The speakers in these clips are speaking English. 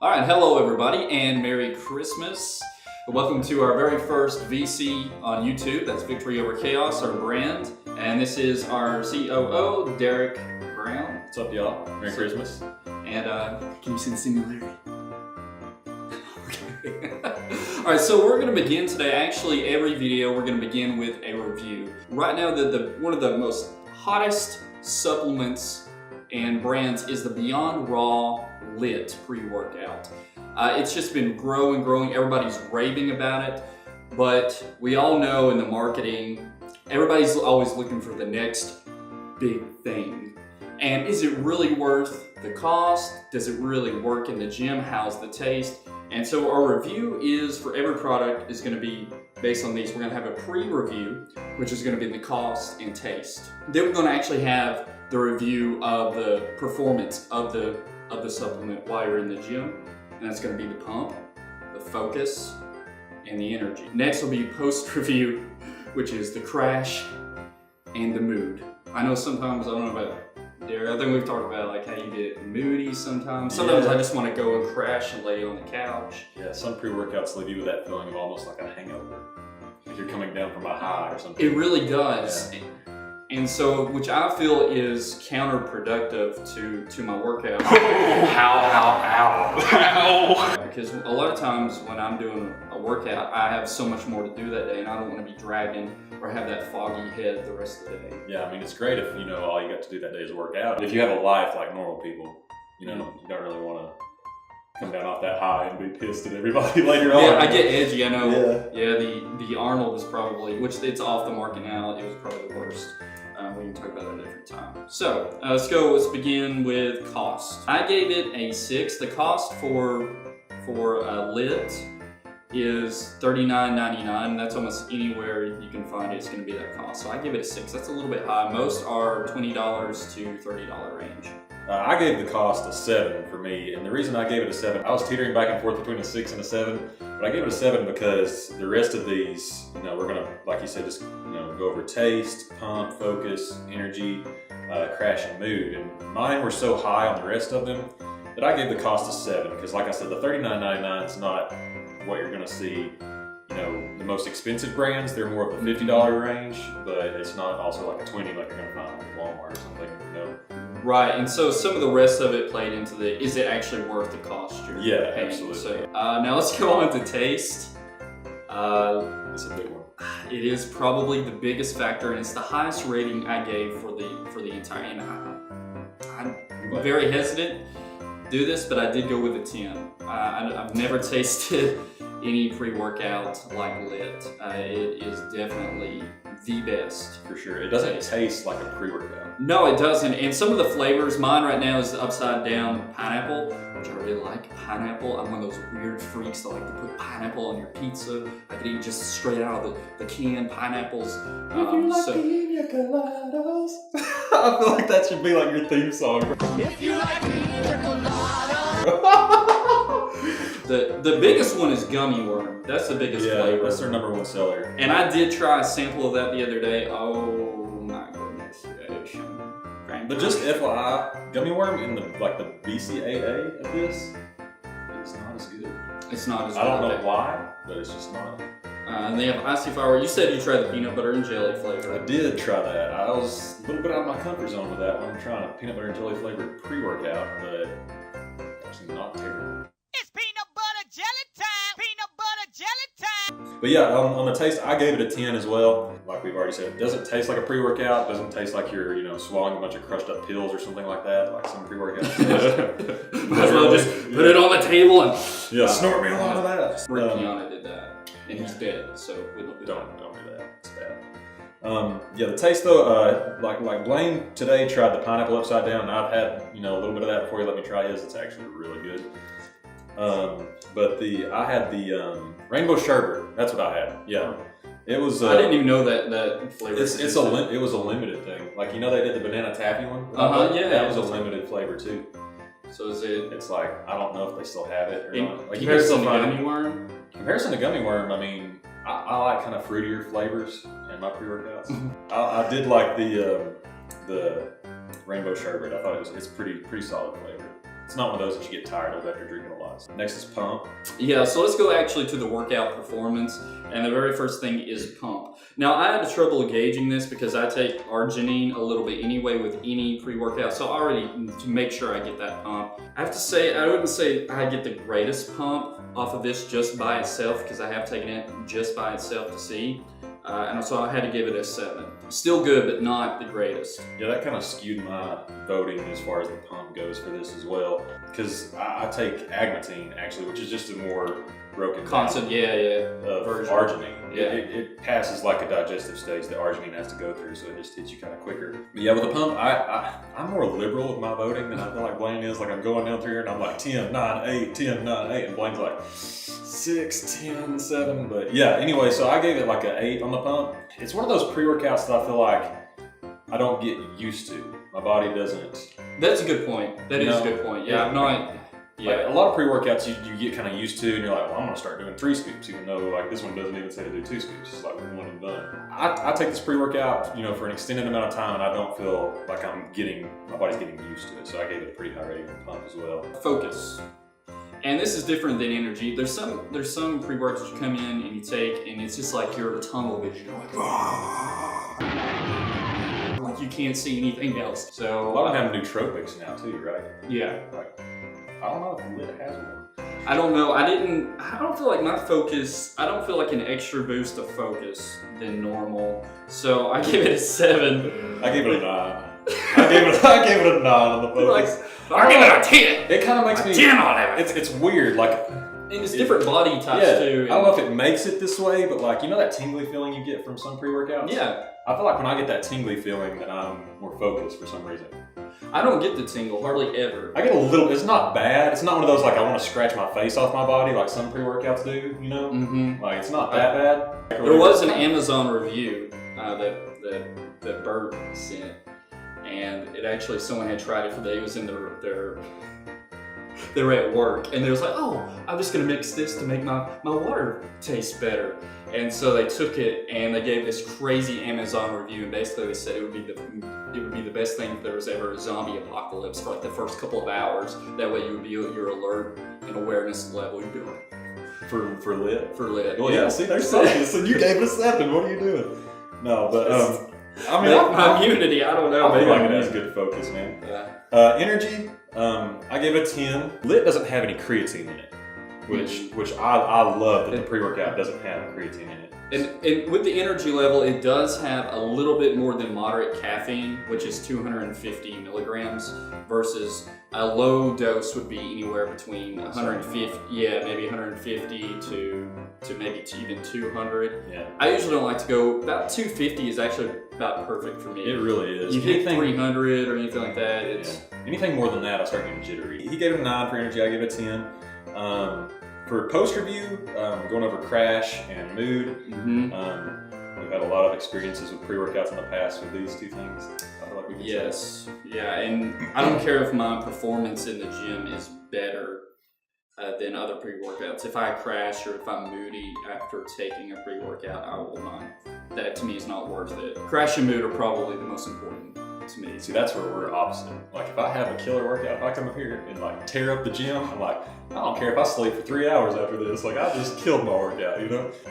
All right, hello everybody, and Merry Christmas. Welcome to our very first VC on YouTube. That's Victory Over Chaos, our brand. And this is our COO, Derek Brown. What's up, y'all? Merry Christmas. And can you see the similarity? Okay. All right, so we're gonna begin today. Actually, every video we're gonna begin with a review. Right now, one of the most hottest supplements and brands is the Beyond Raw Lit pre-workout. It's just been growing. Everybody's raving about it, but we all know in the marketing, everybody's always looking for the next big thing. And is it really worth the cost? Does it really work in the gym? How's the taste? And so our review is for every product is going to be based on these. We're going to have a pre-review, which is going to be the cost and taste. Then we're going to actually have the review of the performance of the supplement while you're in the gym. And that's going to be the pump, the focus, and the energy. Next will be post-review, which is the crash and the mood. I know sometimes, I don't know about Derek, I think we've talked about like how you get moody sometimes. Sometimes I just want to go and crash and lay on the couch. Yeah, some pre-workouts leave you with that feeling of almost like a hangover. Like you're coming down from a high or something. It really does. Yeah. And so, which I feel is counterproductive to my workout. Ow. Because a lot of times when I'm doing a workout, I have so much more to do that day and I don't want to be dragging or have that foggy head the rest of the day. Yeah, I mean, it's great if, all you got to do that day is work out. If you have a life like normal people, you don't really want to come down off that high and be pissed at everybody later on. Yeah, I get edgy, I know. Yeah, the Arnold is probably, which it's off the market now, it was probably the worst. We can talk about that at a different time. So, let's begin with cost. I gave it a 6. The cost for Lit is $39.99. That's almost anywhere you can find it, it's going to be that cost. So I give it a 6. That's a little bit high. Most are $20 to $30 range. I gave the cost a 7 for me, and the reason I gave it a 7, I was teetering back and forth between a 6 and a 7, but I gave it a 7 because the rest of these, we're gonna, like you said, just go over taste, pump, focus, energy, crash, and mood. And mine were so high on the rest of them that I gave the cost a 7 because, like I said, the $39.99 is not what you're gonna see. The most expensive brands, they're more of the $50 range, but it's not also like a 20 like you're gonna find at Walmart or something. Right, and so some of the rest of it played into the, is it actually worth the cost you're paying? Absolutely. So, now let's go on to taste. It's a big one. It is probably the biggest factor, and it's the highest rating I gave for the entire. And I'm very hesitant to do this, but I did go with a 10. I've never tasted any pre-workout like Lit. It is definitely the best. For sure. It doesn't taste like a pre-workout. No, it doesn't. And some of the flavors, mine right now is the upside down pineapple, which I really like. Pineapple, I'm one of those weird freaks that like to put pineapple on your pizza. I could eat just straight out of the can pineapples. If you like pina coladas. I feel like that should be like your theme song. If you like pina coladas. The biggest one is gummy worm. That's the biggest flavor. That's their #1 seller. And I did try a sample of that the other day. Oh my goodness. But just FYI, gummy worm in the BCAA of this is not as good. It's not as good. I don't know why, but it's just not. And they have icy flour. You said you tried the peanut butter and jelly flavor. I did try that. I was a little bit out of my comfort zone with that one. I'm trying a peanut butter and jelly flavored pre-workout, but it's not terrible. It's peanut butter jelly time! Peanut butter jelly time! But yeah, on the taste, I gave it a 10 as well. Like we've already said, it doesn't taste like a pre-workout. Doesn't taste like you're, swallowing a bunch of crushed up pills or something like that, like some pre-workouts. Might as well just put it on the table and snort me a lot of that. Rick Piana did that, and he's dead, so we don't do that. It's bad. The taste though, like Blaine today tried the pineapple upside down, and I've had a little bit of that before he let me try his. It's actually really good. But I had the rainbow sherbet. That's what I had. Yeah, it was. I didn't even know that flavor. It was a limited thing. Like they did the banana taffy one. Yeah, that was a limited flavor too. So is it? It's like I don't know if they still have it or not. Like comparison to gummy worm. Comparison to gummy worm, I mean, I like kind of fruitier flavors in my pre-workouts. I did like the rainbow sherbet. I thought it's pretty solid flavor. it's not one of those that you get tired of after drinking a lot. Next is pump. Yeah, so let's go actually to the workout performance, and the very first thing is pump. Now, I had trouble gauging this because I take arginine a little bit anyway with any pre-workout, so I already to make sure I get that pump. I have to say, I wouldn't say I get the greatest pump off of this just by itself because I have taken it just by itself to see. And so I had to give it a 7. Still good, but not the greatest. Yeah, that kind of skewed my voting as far as the pump goes for this as well. Because I take agmatine, actually, which is just a more broken constant, of arginine. Yeah. It passes like a digestive stage that arginine has to go through, so it just hits you kind of quicker. But yeah, with the pump, I'm more liberal with my voting than I feel like Blaine is. Like, I'm going down through here and I'm like 10, 9, 8, 10, 9, 8, and Blaine's like 6, 10, 7. But yeah, anyway, so I gave it like an 8 on the pump. It's one of those pre-workouts that I feel like I don't get used to. My body doesn't. That's a good point. That is a good point. Yeah, I'm not. Yeah, like a lot of pre-workouts you get kind of used to, and you're like, well, I'm gonna start doing 3 scoops, even though like this one doesn't even say to do 2 scoops. It's like 1 and done. I take this pre-workout, for an extended amount of time, and I don't feel like my body's getting used to it. So I gave it a pretty high rating on pump as well. Focus. And this is different than energy. There's some pre-workouts you come in and you take, and it's just like you're in a tunnel vision. You're like you can't see anything else. So a lot of them have nootropics now too, right? Yeah. Like, I don't know if Lit has one. I don't know. I don't feel like my focus. I don't feel like an extra boost of focus than normal. So I give it a 7. I gave it a 9. I gave it a 9 on the focus. I give it a 10. It kind of makes me 10 on it. It's weird, like. And it's different body types too. I don't know if it makes it this way, but like, that tingly feeling you get from some pre-workouts? Yeah. I feel like when I get that tingly feeling that I'm more focused for some reason. I don't get the tingle, hardly ever. I get a little, it's not bad. It's not one of those like I want to scratch my face off my body like some pre-workouts do, Mm-hmm. Like it's not that bad. There was an Amazon review that Bert sent, and it actually, someone had tried it for it was in they were at work, and they was like, oh, I'm just gonna mix this to make my water taste better. And so they took it and they gave this crazy Amazon review, and basically they said it would be the best thing if there was ever a zombie apocalypse for like the first couple of hours. That way you would be your alert and awareness level. You'd be like for Lit. For Lit. Well, yeah. See, there's focus, and you gave it a 7. What are you doing? No, but I mean, my immunity. I don't know. I feel like it has good focus, man. Yeah. Energy. I gave it a 10. Lit doesn't have any creatine in it, which I love that the pre-workout doesn't have creatine in it. And with the energy level, it does have a little bit more than moderate caffeine, which is 250 milligrams, versus a low dose would be anywhere between 150, maybe 150 to maybe even 200. Yeah. I usually don't like to go, about 250 is actually about perfect for me. It really is. You hit 300 or anything like that, it's... Anything more than that, I start getting jittery. He gave it a 9 for energy, I gave it a 10. For post-review, going over crash and mood, we've had a lot of experiences with pre-workouts in the past with these 2 things. I feel like we can say. Yeah, and I don't care if my performance in the gym is better than other pre-workouts. If I crash or if I'm moody after taking a pre-workout, I will not. That to me is not worth it. Crash and mood are probably the most important to me. See, that's where we're opposite. Like, if I have a killer workout, if I come up here and like tear up the gym, I'm like, I don't care if I sleep for 3 hours after this. Like, I just killed my workout,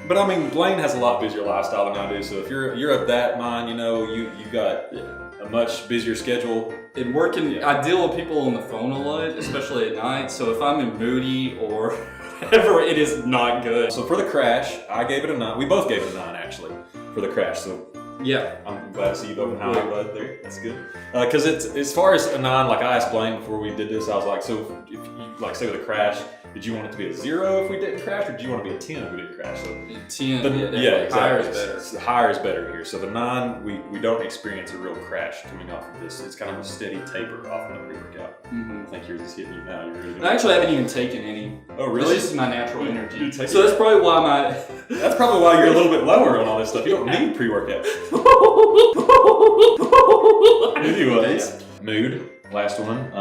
But I mean, Blaine has a lot busier lifestyle than I do. So if you're of that mind, you got a much busier schedule. And working, I deal with people on the phone a lot, especially at night. So if I'm in moody or whatever, it is not good. So for the crash, I gave it a 9. We both gave it a 9 actually for the crash. So yeah, I'm glad to see you voting high, bud. There, that's good. Because it's as far as a 9, like I asked Blaine before we did this, I was like, so if you like say with a crash, did you want it to be a 0 if we didn't crash, or do you want it to be a 10 if we didn't crash? So 10, exactly. Higher is better. The higher is better here. So the 9, we don't experience a real crash coming off of this. It's kind of a steady taper off of the pre-workout. I think yours is hitting you now. I actually haven't even taken any. Oh, really? This is my natural energy. So that's probably why That's probably why you're a little bit lower on all this stuff. You don't need pre-workout. Anyways, mood. Last one.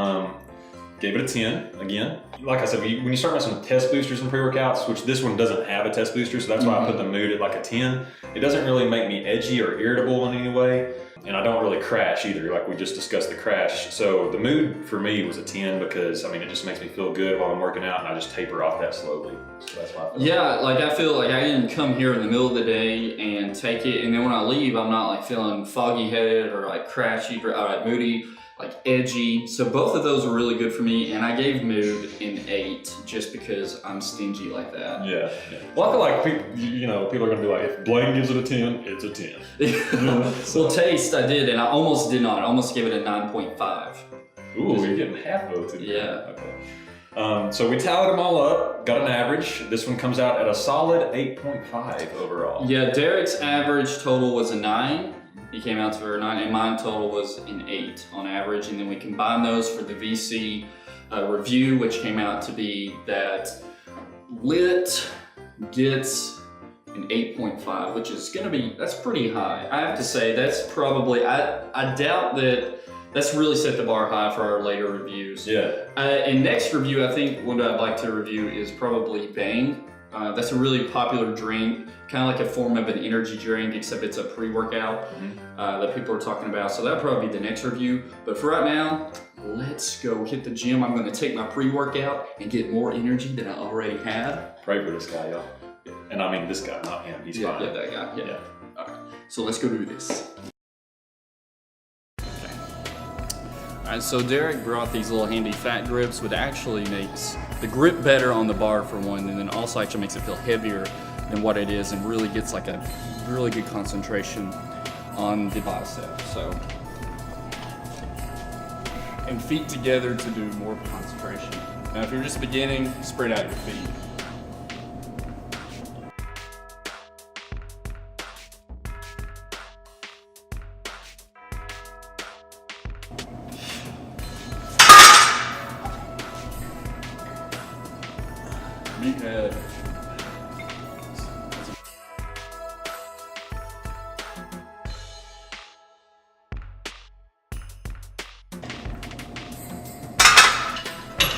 Gave it a 10 again. Like I said, when you start messing with test boosters and pre-workouts, which this one doesn't have a test booster, so that's why I put the mood at like a 10. It doesn't really make me edgy or irritable in any way. And I don't really crash either, like we just discussed the crash. So the mood for me was a 10 because, I mean, it just makes me feel good while I'm working out and I just taper off that slowly. So that's why I feel like I feel like I can come here in the middle of the day and take it, and then when I leave, I'm not like feeling foggy headed or like crashy or like moody, like edgy. So both of those were really good for me, and I gave mood an 8 just because I'm stingy like that. Yeah. Well, I feel like people are gonna be like, if Blaine gives it a 10, it's a 10. Well, taste I did, and I almost did not. I almost gave it a 9.5. Ooh, you're getting half votes in there. Yeah. Okay. So we tallied them all up, got an average. This one comes out at a solid 8.5 overall. Yeah, Derek's average total was a 9. He came out to a 9, and mine total was an 8 on average. And then we combined those for the VC review, which came out to be that Lit gets an 8.5, which is gonna be, that's pretty high. I have to say, that's probably, I doubt that that's really set the bar high for our later reviews. Yeah. And next review, I think what I'd like to review is probably Bang. That's a really popular drink, kind of like a form of an energy drink, except it's a pre-workout that people are talking about. So that'll probably be the next review. But for right now, let's go hit the gym. I'm gonna take my pre-workout and get more energy than I already had. Pray for this guy, y'all. And I mean this guy, not him. He's fine. Yeah, that guy. Yeah. All right. So let's go do this. Okay. All right. So Derek brought these little handy fat grips, which actually makes the grip better on the bar for one, and then also actually makes it feel heavier than what it is, and really gets like a really good concentration on the bicep. So, and feet together to do more concentration. Now, if you're just beginning, spread out your feet. Meathead.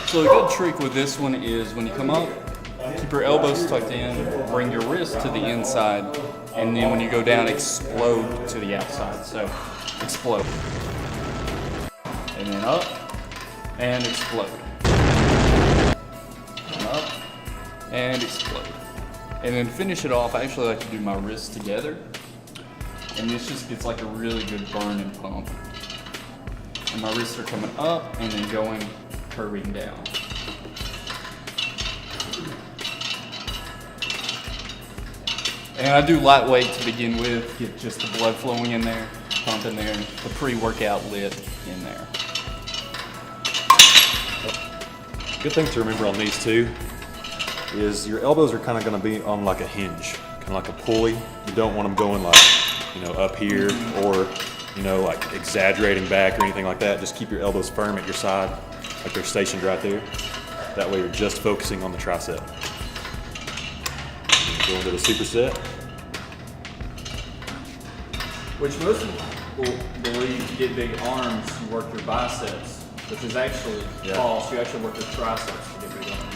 So the good trick with this one is when you come up, keep your elbows tucked in, bring your wrist to the inside, and then when you go down, explode to the outside. So explode. And then up, and explode. Up and explode. And then finish it off, I actually like to do my wrists together. And this just gets like a really good burn and pump. And my wrists are coming up and then going, curving down. And I do lightweight to begin with, get just the blood flowing in there, pump in there, and the pre-workout Lit in there. Good thing to remember on these two is your elbows are kind of going to be on like a hinge, kind of like a pulley. You don't want them going like, up here or, like exaggerating back or anything like that. Just keep your elbows firm at your side, like they're stationed right there. That way you're just focusing on the tricep. Go into the superset. Which most people believe to get big arms, you work your biceps, which is actually false. You actually work your triceps to get big arms.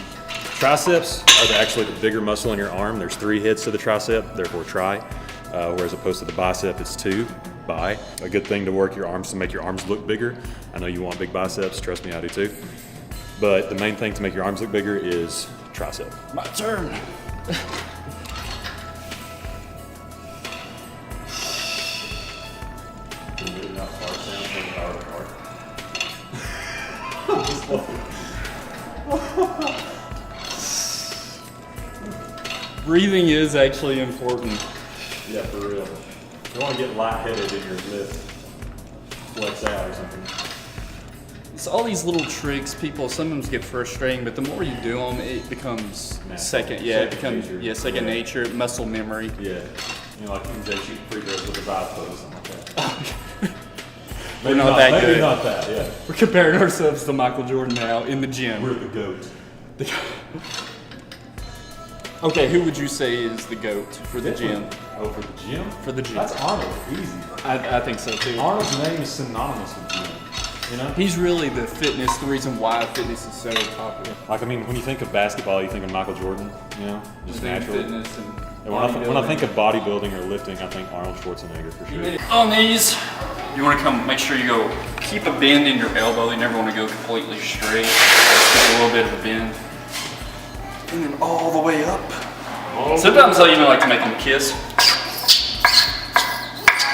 Triceps are actually the bigger muscle in your arm. There's 3 heads to the tricep, therefore tri. Whereas opposed to the bicep, it's 2, bi. A good thing to work your arms to make your arms look bigger. I know you want big biceps, trust me, I do too. But the main thing to make your arms look bigger is tricep. My turn. Breathing is actually important. Yeah, for real. You want to get lightheaded in your lift, flex out or something. It's all these little tricks. People sometimes get frustrating, but the more you do them, it becomes second nature, muscle memory. Yeah, like you can say shooting free throws with the eyes closed, something like that. We're not that good. Maybe not that, yeah. We're comparing ourselves to Michael Jordan now in the gym. We're the GOAT. Okay, who would you say is the GOAT for the gym? Oh, for the gym? For the gym. That's Arnold. Easy. I think so too. Arnold's name is synonymous with gym. You know? He's really the reason why fitness is so popular. Like, I mean, when you think of basketball, you think of Michael Jordan, you know? Just naturally. Fitness and When I think of bodybuilding or lifting, I think Arnold Schwarzenegger for sure. On these, you want to come, make sure you go, keep a bend in your elbow. You never want to go completely straight. Just keep a little bit of a bend. And then all the way up. Sometimes I even like to make them kiss.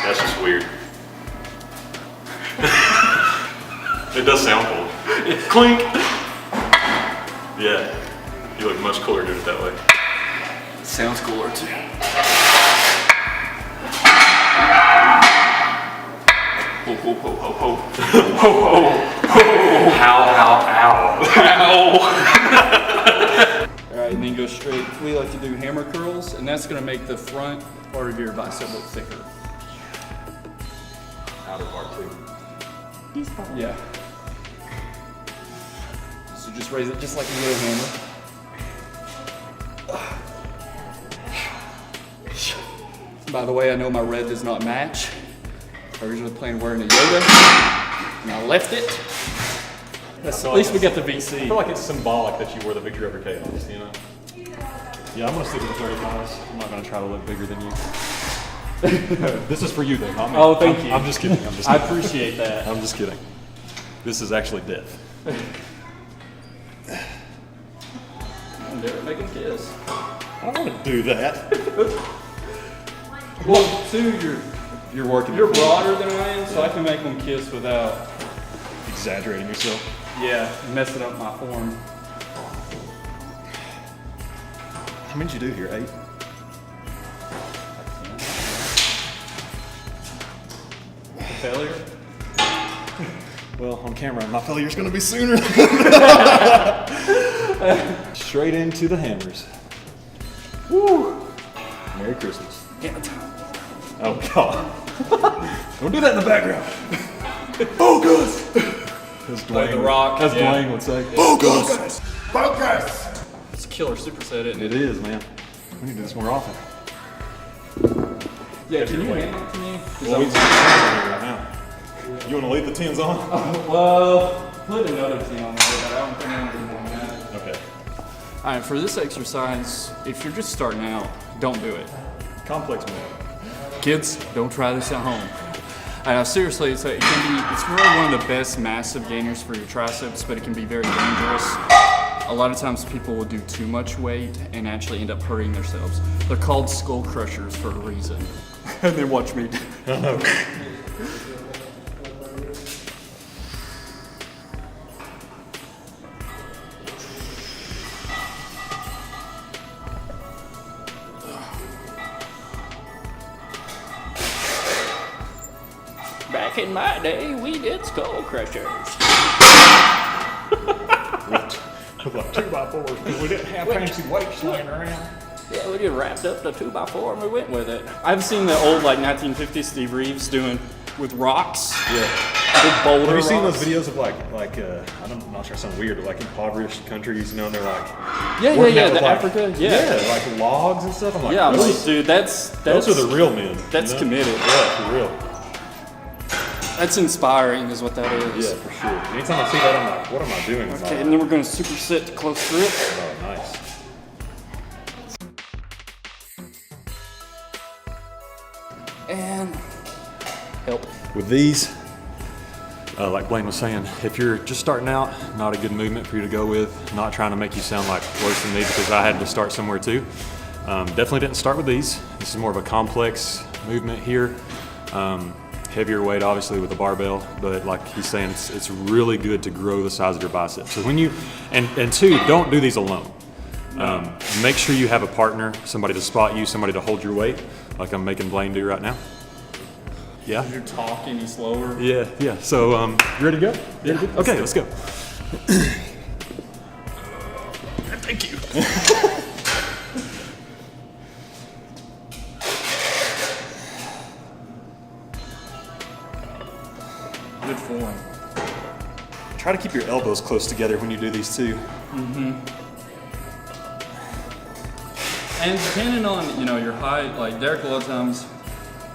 That's just weird. It does sound cool. Clink. Yeah. You look much cooler doing it that way. Sounds cooler too. Ho ho ho ho ho. Ho ho ho. Ow ow ow. Alright, and then go straight. We like to do hammer curls, and that's gonna make the front part of your bicep look thicker. Outer part too. Yeah. So just raise it just like a little hammer. By the way, I know my red does not match. I originally planned wearing a Yoda, and I left it. At least we got the VC. I feel like it's symbolic that you wore the Victory Over Chaos, you know? Yeah, I'm gonna stick with the 35s. I'm not gonna try to look bigger than you. This is for you though, not me. Oh, thank you. I'm just kidding. I appreciate that. I'm just kidding. This is actually death. Derek, make him kiss. I don't want to do that. Well, too, You're working. you're broader than I am, so I can make them kiss without, Exaggerating yourself. yeah, messing up my form. How many did you do here? 8? Failure? Well, on camera, my failure's gonna be sooner. Straight into the hammers. Woo! Merry Christmas. Yeah, time. Oh God! Don't do that in the background. Focus. As Like The Rock, as yeah. Blaine would say. Focus. Focus. It's a killer superset, isn't It it? is, man. We need to do this more often. Yeah, can you hand it to me? 'Cause Well, we I'm- need right now. You want to leave the 10s on? Well, put another thing on there, but I don't think I'm doing that. Okay. All right, for this exercise, if you're just starting out, don't do it. Complex move. Kids, don't try this at home. Seriously, it's really one of the best massive gainers for your triceps, but it can be very dangerous. A lot of times people will do too much weight and actually end up hurting themselves. They're called skull crushers for a reason. And then watch me. Back in my day, we did skull crushers. With like 2x4s, because we didn't have fancy weights laying around. Yeah, we just wrapped up the 2x4 and we went with it. I've seen the old like 1950s Steve Reeves doing with rocks. Yeah. Big boulder Have you seen rocks. those videos of I'm not sure it sounds weird, but like impoverished countries, you know, and they're like Yeah, working out the with, like, Africa. yeah, like logs and stuff. I'm like, Yeah, really? dude, that's Those are the real men. that's you know? committed. Yeah, for real. That's inspiring, is what that is. Yeah, for sure. Anytime I see that, I'm like, what am I doing? with my Okay, and life? then we're going to superset to close grip. Oh, nice. And help. With these, like Blaine was saying, if you're just starting out, not a good movement for you to go with. Not trying to make you sound like worse than me, because I had to start somewhere too. Definitely didn't start with these. This is more of a complex movement here. Heavier weight, obviously, with the barbell, but like he's saying, it's really good to grow the size of your biceps. So when you, and two, don't do these alone. Make sure you have a partner, somebody to spot you, somebody to hold your weight, like I'm making Blaine do right now. Yeah. You're talking slower. Yeah, yeah. So, you ready to go? You ready to go? Okay, let's go. Thank you. Good form. Try to keep your elbows close together when you do these too. And depending on, your height, like Derek a lot of times,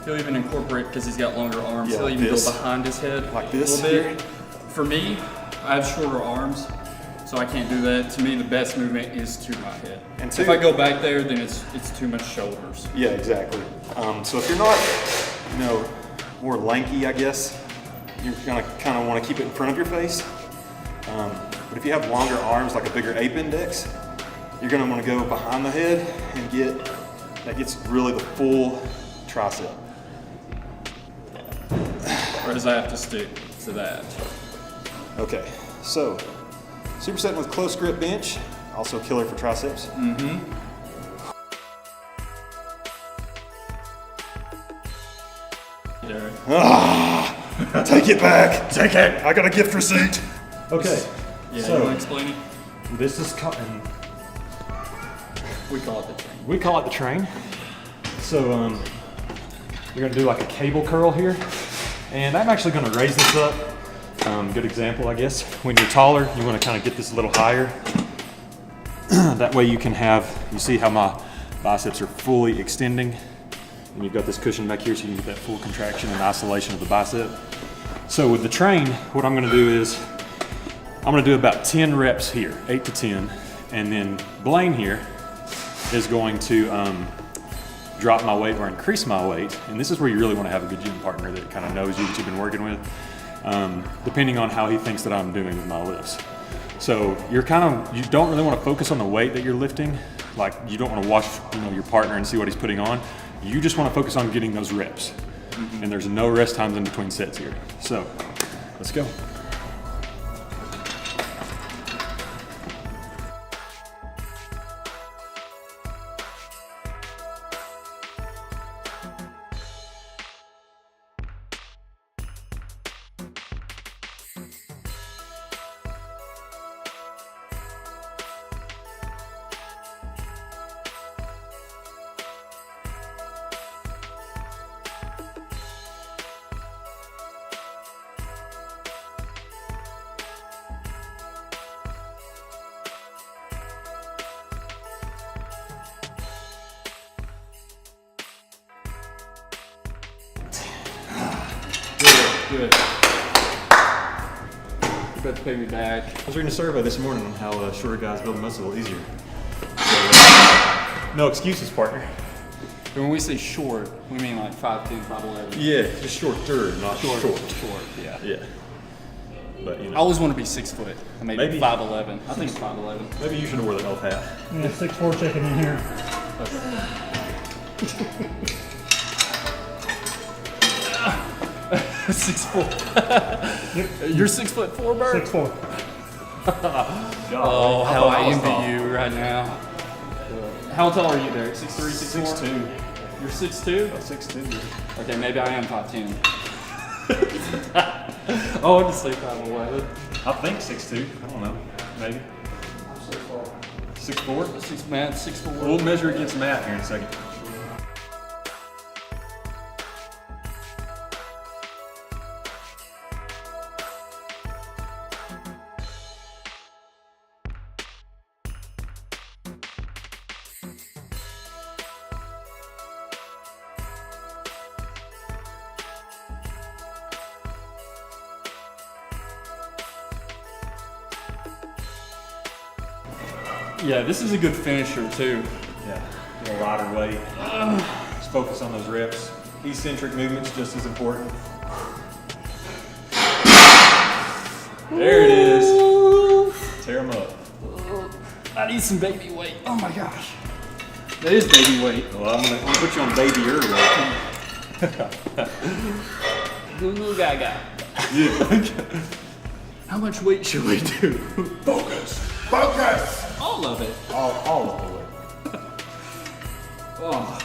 he'll even incorporate, because he's got longer arms, Yeah, he'll like even this. go behind his head Like this a little bit. For me, I have shorter arms, so I can't do that. To me, the best movement is to my head. And if I go back there, then it's too much shoulders. Yeah, exactly. So if you're not, more lanky, I guess, you're gonna kind of want to keep it in front of your face. But if you have longer arms, like a bigger ape index, you're gonna want to go behind the head and that gets really the full tricep. Or does I have to stick to that? Okay, so supersetting with close grip bench, also killer for triceps. Mm-hmm. Derek. Take it back. Take it. I got a gift receipt. Okay. Yeah, so you want to explain it? this is We call it the train. we call it the train. So you're gonna do like a cable curl here, and I'm actually gonna raise this up. Good example, I guess. When you're taller, you want to kind of get this a little higher. That way you can you see how my biceps are fully extending, and you've got this cushion back here so you can get that full contraction and isolation of the bicep. So with the train, what I'm going to do is I'm going to do about 10 reps here, 8 to 10, and then Blaine here is going to drop my weight or increase my weight, and this is where you really want to have a good gym partner that kind of knows you, that you've been working with, depending on how he thinks that I'm doing with my lifts. So you don't really want to focus on the weight that you're lifting. Like, you don't want to watch your partner and see what he's putting on. You just want to focus on getting those reps. Mm-hmm. And there's no rest times in between sets here. So let's go. Good. You better pay me back. I was reading a survey this morning on how shorter guys build muscle a little easier. So, no excuses, partner. When we say short, we mean like 5'10", 5'11". Yeah, just shorter, not short. Short, yeah. Yeah. But I always want to be 6 foot. Maybe 5'11". I think it's 5'11". Maybe you should have wore the elf hat. Yeah, 6'4" chicken in here. Okay. 6'4". Yep. You're 6'4", Bert? 6'4". Oh, how I envy you right now. How tall are you, Derek? 6'3", 6'4"? 6'2". You're 6'2"? 6'2". Okay, maybe I am 5'10". I want to say 5'11". I think 6'2". I don't know. Maybe. 6'4"? 6'4". We'll measure against Matt here in a second. Yeah, this is a good finisher too. Yeah, a little lighter weight. Just focus on those reps. Eccentric movements just as important. There it is. Tear them up. I need some baby weight. Oh my gosh. That is baby weight. Well, I'm gonna put you on baby weight. Goo gaga. Yeah. How much weight should we do? Focus. Focus. All of it. All of the way. Oh.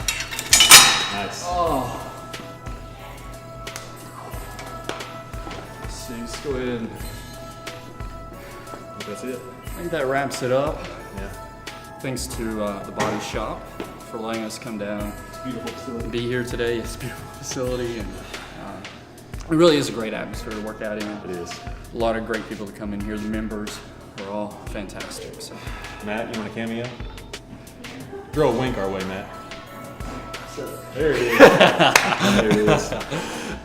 Nice. Oh. Let's see, let's go ahead and That's it. I think that wraps it up. Yeah. Thanks to the Body Shop for letting us come down It's a beautiful facility. and be here today. It's a beautiful facility, and it really is a great atmosphere to work out in. It is. A lot of great people to come in here. The members are all fantastic. So Matt, you want a cameo? Throw a wink our way, Matt. There it is. There it is.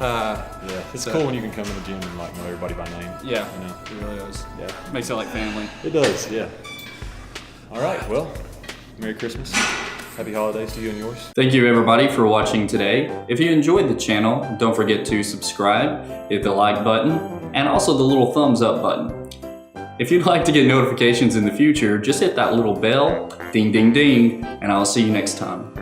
Yeah, it's cool when you can come in the gym and like know everybody by name. Yeah, You know? it really does. Yeah, Makes it like family. it does. Yeah. All right. Well, Merry Christmas. Happy holidays to you and yours. Thank you everybody for watching today. If you enjoyed the channel, don't forget to subscribe, hit the like button, and also the little thumbs up button. If you'd like to get notifications in the future, just hit that little bell, ding ding ding, and I'll see you next time.